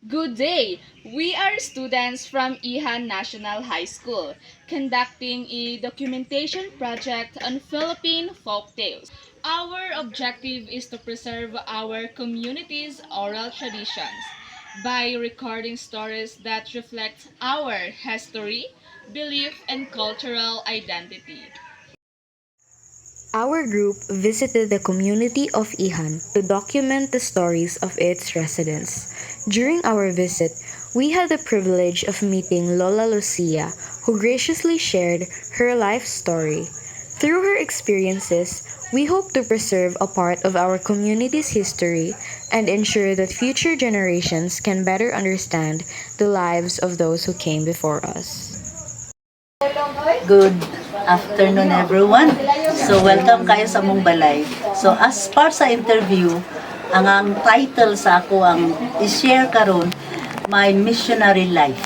Good day! We are students from Ihan National High School conducting a documentation project on Philippine folk tales. Our objective is to preserve our community's oral traditions by recording stories that reflect our history, belief, and cultural identity. Our group visited the community of Ihan to document the stories of its residents. During our visit, we had the privilege of meeting Lola Lucia, who graciously shared her life story. Through her experiences, we hope to preserve a part of our community's history and ensure that future generations can better understand the lives of those who came before us. Good afternoon everyone. So welcome kayo sa mong balay. So as part sa interview, ang title sa ako ang i-share karon my missionary life.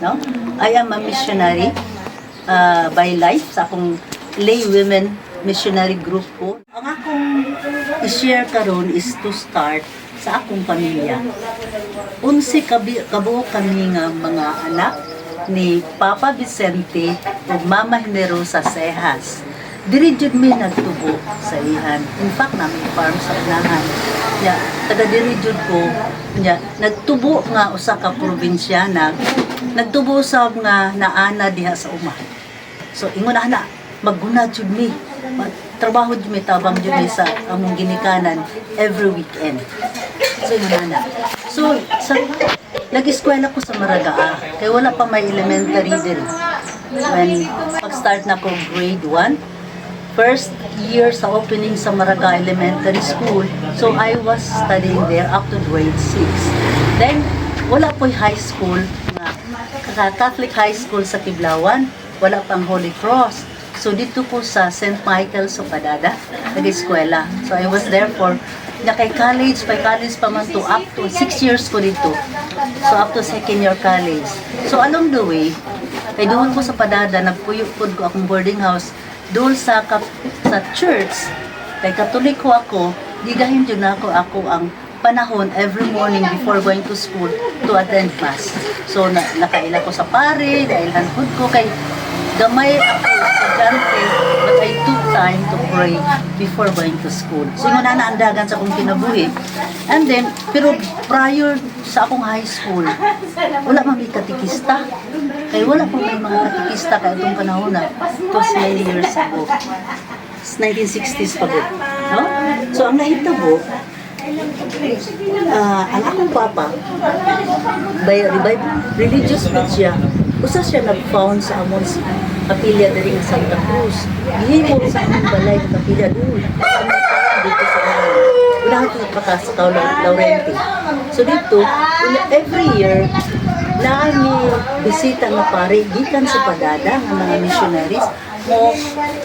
No? I am a missionary by life sa akong lay women missionary group ko. Ang akong i-share karon is to start sa akong pamilya. Unsi kabuo kami nga mga anak ni Papa Vicente ug Mama Generosa Cejas. Diri jud mi nagtubo sa Ihan. In fact, namin farm sa unahan. Ya, taga diri jud ko. Ya, nagtubo nga usa ka probinsyana. Nagtubo sa nga naana diha sa uma. So ingon na magguna jud mi. Trabaho jud mi tabang jud mi sa among ginikanan every weekend. So ingon na. So sa nag-eskwela ko sa Maragaa, kaya wala pa may elementary din. When pag-start na ko grade 1, first year sa opening sa Maragaa Elementary School, so I was studying there up to grade 6. Then, wala po'y high school, Catholic high school sa Kiblawan, wala pang Holy Cross. So, dito po sa St. Michael sa Padada, nag-eskwela. So, I was there for kay college pa man to up to 6 years ko dito. So up to second year college. So along the way, kay doon ko sa Padada, nagpuyod ko akong boarding house doon sa church. Kay Katoliko ako, digahin yun ako ang panahon every morning before going to school to attend mass. So nakaila ko sa pare, nailhan ko kay gamay ako estudyante, but I took time to pray before going to school. So yun na naandagan sa akong kinabuhi. And then, pero prior sa akong high school, wala man may katikista. Kaya wala pa may mga katikista kaya itong panahon na. It was many years ago. It's 1960s pa po. No? So ang nahitabo, ang akong papa, by religious faith siya, usa siya nag-found sa amon sa kapilya diri sa Santa Cruz. Gihimo sa among balay ng kapilya doon. Dito sa unahan ko sa Laurenti. So dito, every year, naami bisita nga pare, gikan sa Padada, nga mga missionaries, mo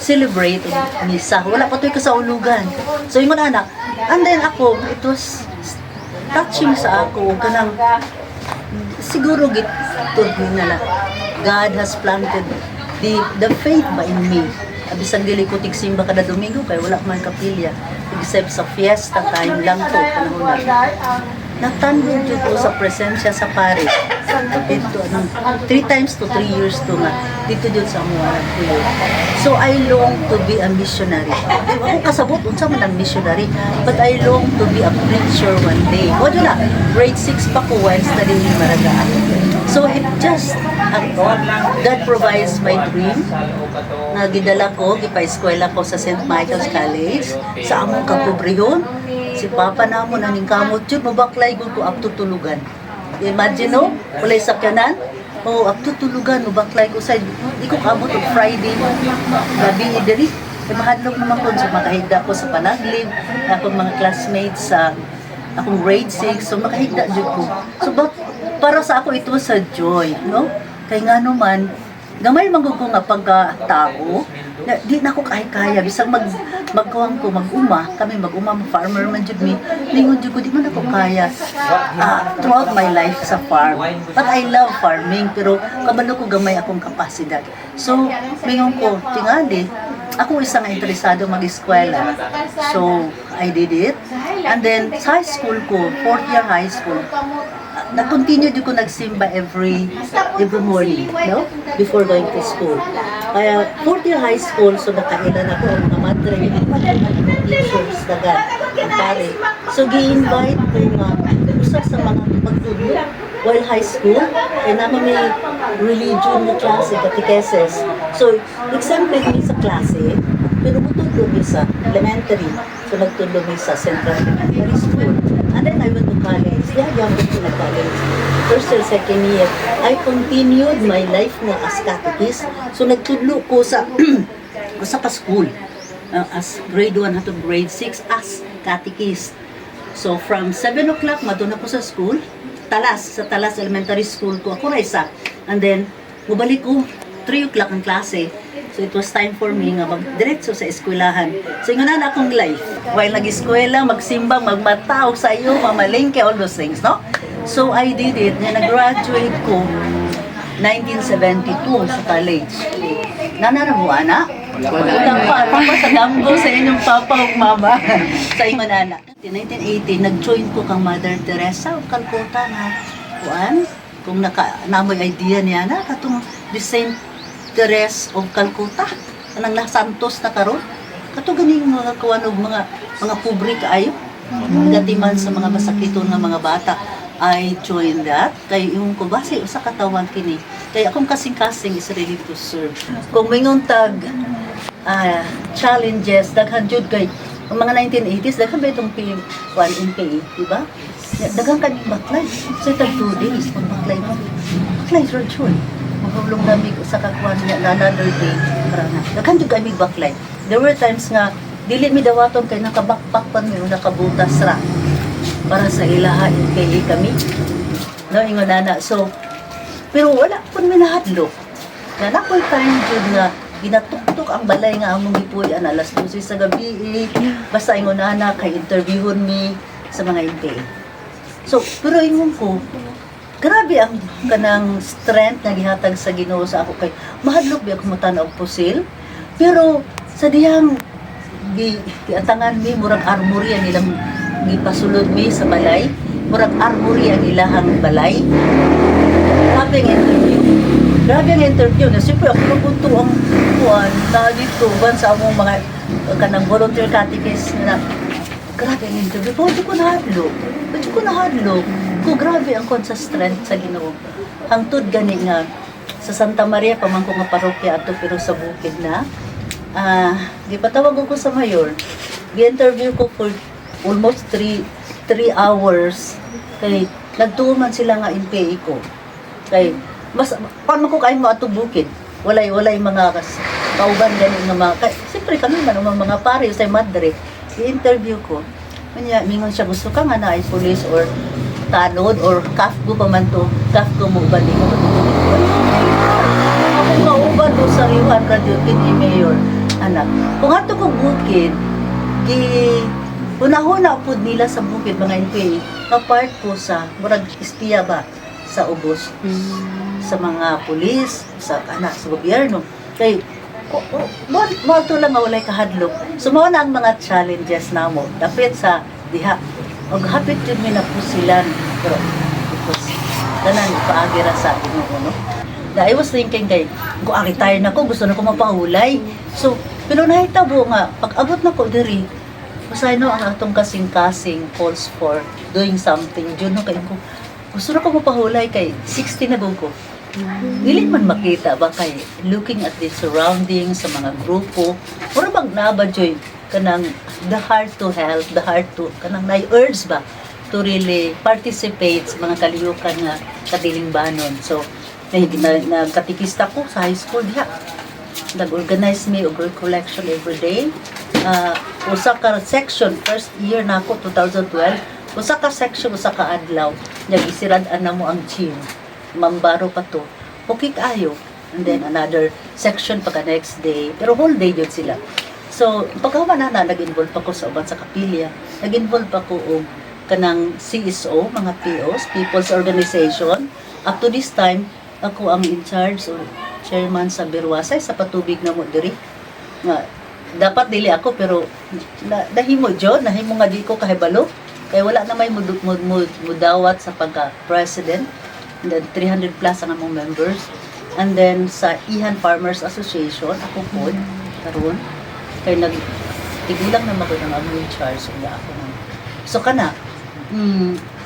celebrate misa. Wala pa to'y kasaulugan. So yung mga anak, and then ako, it was touching sa ako, kanang siguro nala God has planted the faith ba in me. Bisag dili ko tigsimba kada Domingo kay wala man kapilya except sa fiesta time lang to panahon na. Natandog jud ko sa presensya sa pare. Dito 3 times to 3 years to nga dito jud sa among kuya. So I long to be a missionary. Ako kasabot unsa man ang missionary, but I long to be a preacher one day. Wala na, grade 6 pa ko while studying in Maragaan. So it just God provides my dream. Nagidala ko, gipa-eskwela ko sa St. Michael's College sa among kapobrehon. Si Papa namo naning kamot jud mabaklay gud ko up to tulugan. Imagine no, walay sakyanan. Oh, up to tulugan mabaklay ko sa di ko kamot og Friday. Gabi ni diri. Kay mahadlok naman ko sa makahigda ko sa panaglib, akong mga classmates sa akong grade 6, so makahigda jud ko. So para sa ako ito sa joy, no? Kay nga naman, gamay magug ko nga pagkatao, di na ako kaya bisag magkuwang ko mag-uma, kami mag-uma mo farmer man jud mi, lingon jud ko di man ako kaya throughout my life sa farm. But I love farming, pero kabalo ko gamay akong kapasidad. So, mingon ko, tingali, ako isa nga interesado mag-eskwela. So, I did it. And then, sa high school ko, 4th year high school, na-continue di ko nagsimba every morning, no? Before going to school. Kaya, fourth year high school, so nakailan ako ang mga madre, teachers, dagan, ang pare. So, gi-invite ko nga, usa sa mga pagtulog while high school, kaya naman may religion na klase, catechesis. So, example mi sa klase, pero mutulog mi sa elementary. So, nagtulog mi sa Central Elementary School. And then I went to college. Yeah, young ko na college. First and second year, I continued my life na as catechist. So, nagtudlo ko sa sa school. As grade 1 hangtod grade 6 as catechist. So, from 7 o'clock, madun ako sa school. Sa Talas Elementary School ko. Ako na isa. And then, mubalik ko 3 o'clock ang klase. So it was time for me nga magdiretso sa eskwelahan. So yun na akong life. While nag-eskwela, magsimbang, magmataog sa iyo, mamalingke, all those things, no? So I did it. Nag-graduate ko 1972 sa college. Nanara mo, ana? Wala pa. Ano pa sa damgo sa inyong papa o mama? Sa inyong anak. In 1980, nag-join ko kang Mother Teresa o Calcutta na kuan. Kung namoy idea niya na, katong the Saint Teresa of Calcutta. Anang na Santos na karon. Kato ganing mga kuan og mga pobre kaayo. Gatiman sa mga masakiton nga mga bata. I joined that. Kay yung ko base usa ka tawag kini. Kay akong kasing-kasing is ready to serve. Kung mayong tag challenges daghan jud kay ang mga 1980s daghan ba itong P1 MPA, di ba? Daghan kami baklay. So tag 2 days pag baklay. Baklay ra jud. Mahulong namin sa kakuan niya na another day. Daghan jud kami baklay. There were times nga dili mi dawaton kay nakabakpak pa mi nakabutas ra para sa ilaha MPA kami. No ingon nana. So pero wala pun mi nahadlok. Nga nakoy time jud nga ginatuktok ang balay nga among gipuy-an alas 12 sa gabi. Basta ingon nana kay interviewon mi sa mga MPA. So pero ingon ko grabe ang kanang strength na gihatag sa Ginoo sa ako kay mahadlok bi ako motanaw og pusil. Pero sa dihang giatangan mi murag armory ang ilang gipasulod mi sa balay, murag armory ang ilahang balay. Grabe ang interview. Grabe ang interview na siyempre ako napunto ang kuan na dito ban sa among mga kanang volunteer catechist na grabe ang interview. Pwede ko nahadlok. Ko grabe ang kon sa strength sa Ginoo. Hangtod gani nga sa Santa Maria pamangko nga parokya ato pero sa bukid na. Gipatawag ko sa mayor. Gi-interview ko for almost 3 hours. Kay nagtuman sila nga MPA ko. Kay mas paano ko kayo mo ato bukid? Walay mga kauban gani nga mga siyempre kami man mga pare sa madre. I-interview ko. Kanya mingon siya gusto ka nga na ay police or tanod or kafgo pa man to, kafgo mo ba di mo ba? Ako mauban do sa Riwan Radio ni Mayor, anak. Kung ato ko bukid, hunahuna po nila sa bukid mga NPA, kapart po sa murag espiya ba sa ubos, sa mga pulis, sa gobyerno. Kay mo to lang nga walay kahadlok. So mao na ang mga challenges namo. Dapat sa diha og hapit jud mi na pusilan pero because tanan paagi ra sa Ginoo no. I was thinking kay kung retire na ko gusto na ko mapahulay. So pero nahitabo nga pag abot na ko diri usay no ang atong kasing-kasing calls for doing something jud no kay ko gusto na ko mapahulay kay 60 na ko. Dili man makita ba kay looking at the surroundings sa mga grupo or magnaba joy kanang the heart to help, the heart to kanang urge ba to really participate sa mga kaliyukan nga kadilingbanon. So nagkatikista ko sa high school diha. Nag-organize me og recollection every day. Usa ka section first year na ako 2012. Usa ka section usa ka adlaw. Nag-isirad-an na mo ang gym. Mambaro pa to. Okay kayo. And then another section pagka next day. Pero whole day yun sila. So, pagkawa na nag-involve ako sa uban sa kapilya. Nag-involve ako og kanang CSO, mga POs, People's Organization. Up to this time, ako ang in charge o chairman sa Birwasay sa patubig na mo diri. Nga, dapat dili ako pero nahimo jud, nahimo nga di ko kahibalo. Kaya wala na may mudawat sa pagka-president. And then 300 plus ang among members. And then sa Ihan Farmers Association, ako po, karon kay tigulang na magod ang among charge so ako na. So kana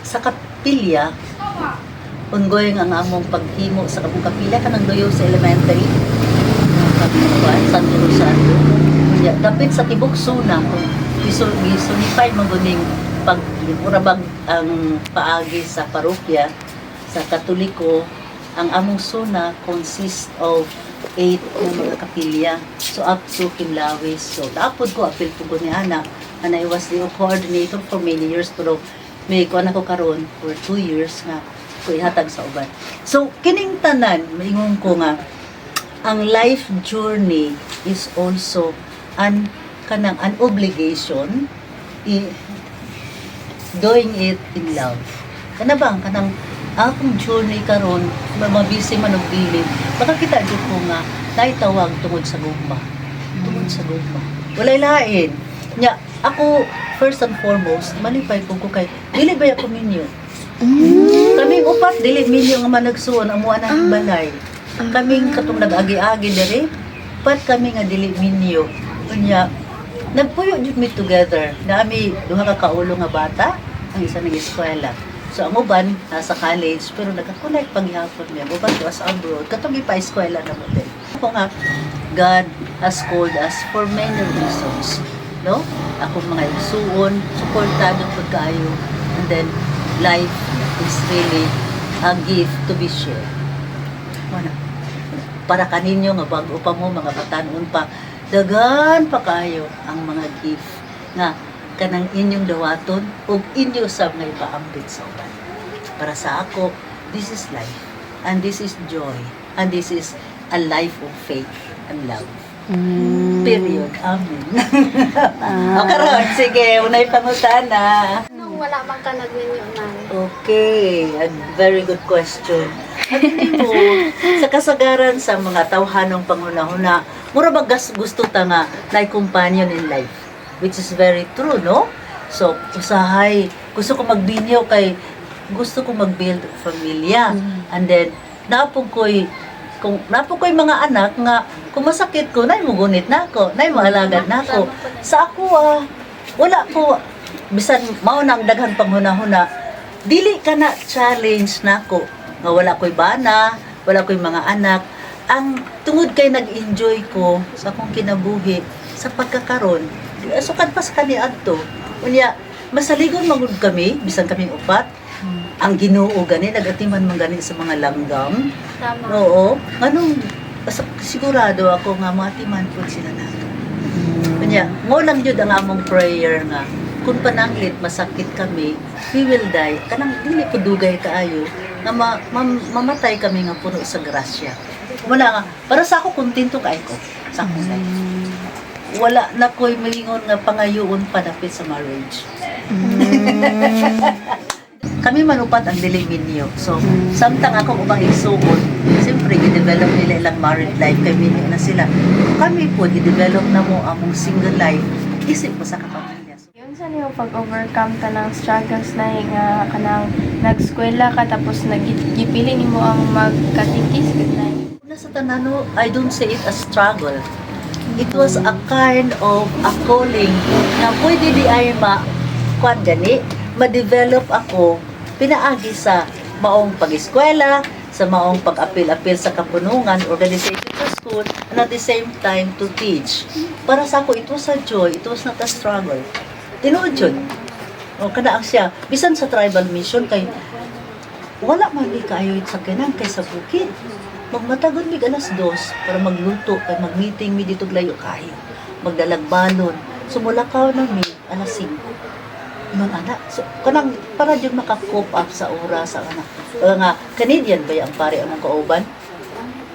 sa kapilya ongoing ang among paghimo sa kabung kapilya kanang doyo sa elementary kapiluan Santo Rosario. Ya, dapit sa tibok suna kung gisunify maguning pagmurabag ang paagi sa parokya sa Katoliko. Ang among suna consists of 8 na mga kapilya. So, up to Kinlawis. So, naapod ko, apil po ko ni Ana. And I was the coordinator for many years. Pero may kuan ako karon for 2 years nga ko ihatag sa uban. So, kining tanan, maingon ko nga, ang life journey is also an obligation doing it in love. Kana bang kanang akong journey karon mabisi man og dili baka kita jud ko nga naitawag tungod sa gugma. Walay lain nya ako first and foremost malipay po ko kay dili ba ako minyo. Kaming upat dili minyo nga managsuon amo anang balay. Kaming katong nag-agi-agi diri pat kami nga dili minyo. Unya nagpuyo jud mi together. Nami duha ka kaulo nga bata ang isa nag-eskwela. So, ang uban, nasa college, pero nagka-connect paghihapon niya. Uban to as abroad, katong ipa-eskwela na mo din. Ako nga, God has called us for many reasons. No? Ako mga igsuon, supportado pagkayo, and then, life is really a gift to be shared. Para kaninyo, nga bago pa mo, mga batanon pa, dagan pa kayo ang mga gift nga kanang inyong dawaton ug inyo sa mga ipaambit sa uban. Para sa ako, this is life and this is joy and this is a life of faith and love. Period. Amen. O karon, sige, unay pangutana. Nung wala man ka nagminyo man. Okay, a very good question. Sabi mo, sa kasagaran sa mga tawhanong panghuna-huna, mura ba gusto ta nga na companion in life? Which is very true, no? So, usahay, gusto ko magbinyo kay gusto ko mag-build pamilya. And then, napog ko'y mga anak nga, kung masakit ko, nay mo gunit na ako, nay mo alagad na ako. Sa ako, wala ko, bisan mao na ang daghang panghuna-huna, dili ka na challenge na ako. Nga wala ko'y bana, wala ko'y mga anak. Ang tungod kay nag-enjoy ko sa akong kinabuhi, sa pagkakaroon, sukad pa sa kaniadto. Unya, masaligon magud kami, bisan kaming upat. Ang Ginoo gani nagatiman man gani sa mga langgam. Tama. Oo. Nganong sigurado ako nga matiman pud sila nato. Unya, mo lang jud ang among prayer nga kung pananglit masakit kami, we will die. Kanang dili ko dugay kaayo nga mamatay kami nga puno sa grasya. Wala nga. Para sa ako kontento kay ko sa akong life. Wala na ko'y malingon nga pangayoon panapit sa marriage. Kami manupat ang dili minyo. So, samtang ako ubang igsuon, siyempre, i-develop nila ilang married life, kay minyo na sila. Kami po, i-develop na mo among single life, isip mo sa kapamilya. So, Yun sa niyo pag-overcome ta ng struggles na nga kanang nag-eskwela ka tapos nagipili nimo ang magkatikis gud una sa tanano, I don't say it as struggle. It was a kind of a calling na pwede di ay kuan gani, ma-develop ako pinaagi sa maong pag-eskwela, sa maong pag-apil-apil sa kapunungan, organization sa school, and at the same time to teach. Para sa ako, it was a joy, it was not a struggle. Tinuod yun. O, kanaang siya, bisan sa tribal mission, kay wala man di kayo sa kanang kay sa bukid. Magmatagon mig alas 2 para magluto kay mag-meeting mi dito layo kayo. Magdalag balon. Sumulakaw na mi alas 5. Mga anak. So, kanang para jud maka-cope up sa oras sa anak. Nga Canadian ba ang pare among kauban?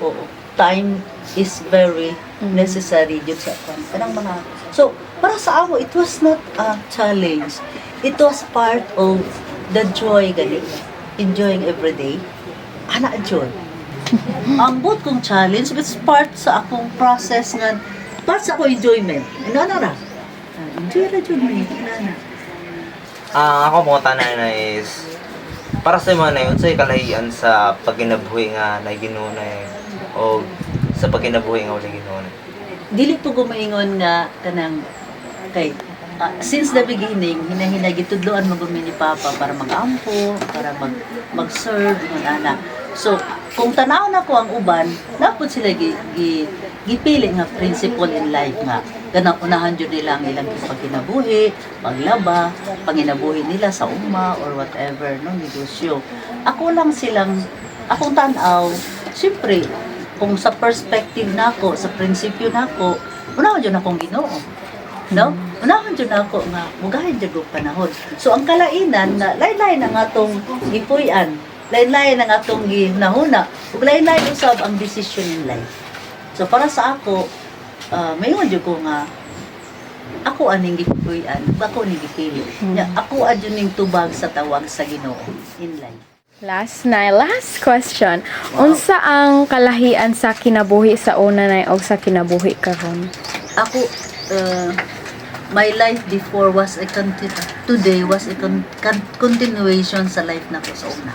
Oo. Time is very necessary jud sa kanang mga. So, para sa ako, it was not a challenge. It was part of the joy gani. Enjoying every day. Ana joy. Ang bot kong challenge, it's part sa akong process nga, part sa akong enjoyment. Inana ra. Enjoy ra jud mi, inana. Ako mo tanan na is para sa mga na unsay kalahian sa pagkinabuhi nga naginunay o sa pagkinabuhi nga wala ginunay. Dili po gumaingon nga kanang kay since the beginning hinahinagitudloan mo gumi ni Papa para mag-ampo, para mag-serve ng ana. So kung tanaw na ko ang uban, dapat sila gipili nga principle in life nga ganang unahan jud nila ang ilang pagkinabuhi, paglaba, panginabuhi nila sa umma or whatever no negosyo. Ako lang silang akong tanaw, siyempre kung sa perspective nako, sa prinsipyo nako, unahan jud akong Ginoo. No? Unahan jud nako nga mugahin jud og panahon. So ang kalainan nga lain-lain ang atong gipuy-an, lain-lain ang atong ginahuna, ug lain-lain usab ang decision in life. So para sa ako, mayon jud ko nga ako aning gipuy-an, ako ning gipili. Nya ako adyo ning tubag sa tawag sa Ginoo in life. Last question. Unsa ang kalahian sa kinabuhi sa una nay og sa kinabuhi karon? Ako my life before was today was a continuation sa life na ko sa una.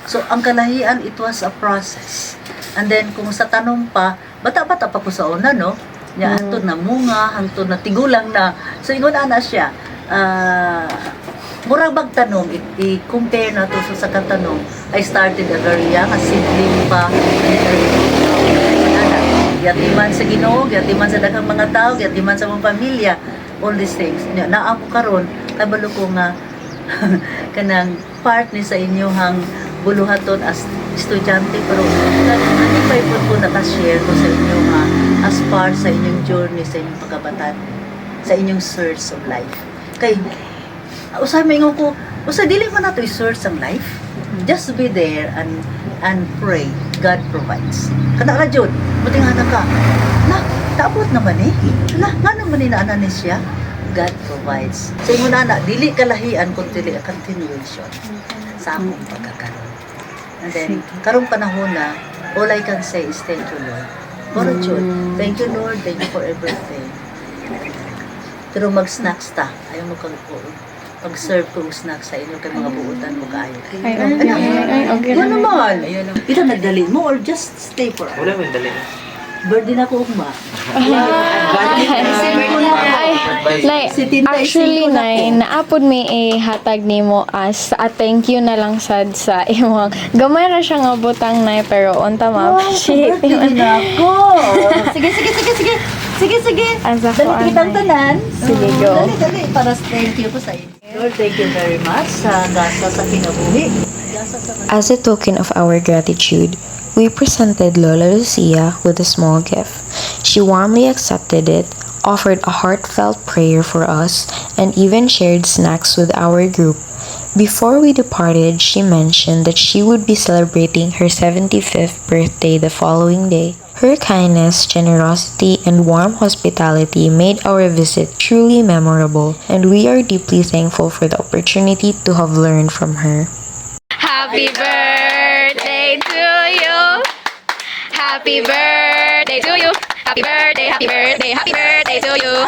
So ang kalahian, it was a process. And then kung sa tanong pa, bata-bata pa ko sa una, no? Nya hangtod na munga, hangtod na tigulang na. So ingon ana siya, murag bag tanong, i-compare na to sa katanong. I started a very young, as sibling pa. Yatiman sa Ginoo, yatiman sa daghang mga tao, yatiman sa mga pamilya, all these things. Na ako karon, kabalo ko nga kanang part ni sa inyong buluhaton as estudyante, pero nanipay po ko nakashare ko sa inyo nga as part sa inyong journey, sa inyong pagkabatan, sa inyong search of life. Kay usay maingon ko, usay dili man nato i-search ang life. Just be there and pray. God provides. Kana ra jud, buti nga ka. Na, taabot naman eh. Hala, nga naman ni naanan ni siya. God provides. Sa ingon na, dili kalahian kun dili a continuation sa akong pagkakaroon. And then, karong panahon na, all I can say is thank you, Lord. Moro jud. Thank you, Lord. Thank you for everything. Pero mag-snacks ta. Ayaw mo kang pag-serve kong snacks sa inyo kay mga buutan mo kaayo. Ay, okay. Ano naman? Ito nagdali mo or just stay for us? Wala man dali. Birthday na ko ugma. Nay, actually, Nay, naapod mi hatag nimo as a thank you na lang sad sa imong. Gamay ra siya nga butang, Nay, pero unta ma-appreciate Birthday na ako. Sige. As ako, Dali kitang tanan. Sige, go. Dali. Para thank you ko sa inyo. Lord, thank you very much sa gasa sa kinabuhi. As a token of our gratitude, we presented Lola Lucia with a small gift. She warmly accepted it, offered a heartfelt prayer for us, and even shared snacks with our group. Before we departed, she mentioned that she would be celebrating her 75th birthday the following day. Her kindness, generosity, and warm hospitality made our visit truly memorable, and we are deeply thankful for the opportunity to have learned from her. Happy birthday to you. Happy birthday to you. Happy birthday, happy birthday, happy birthday to you.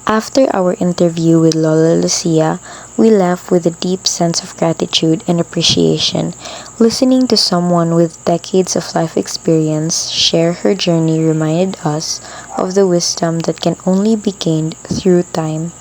After our interview with Lola Lucia, we left with a deep sense of gratitude and appreciation. Listening to someone with decades of life experience share her journey reminded us of the wisdom that can only be gained through time.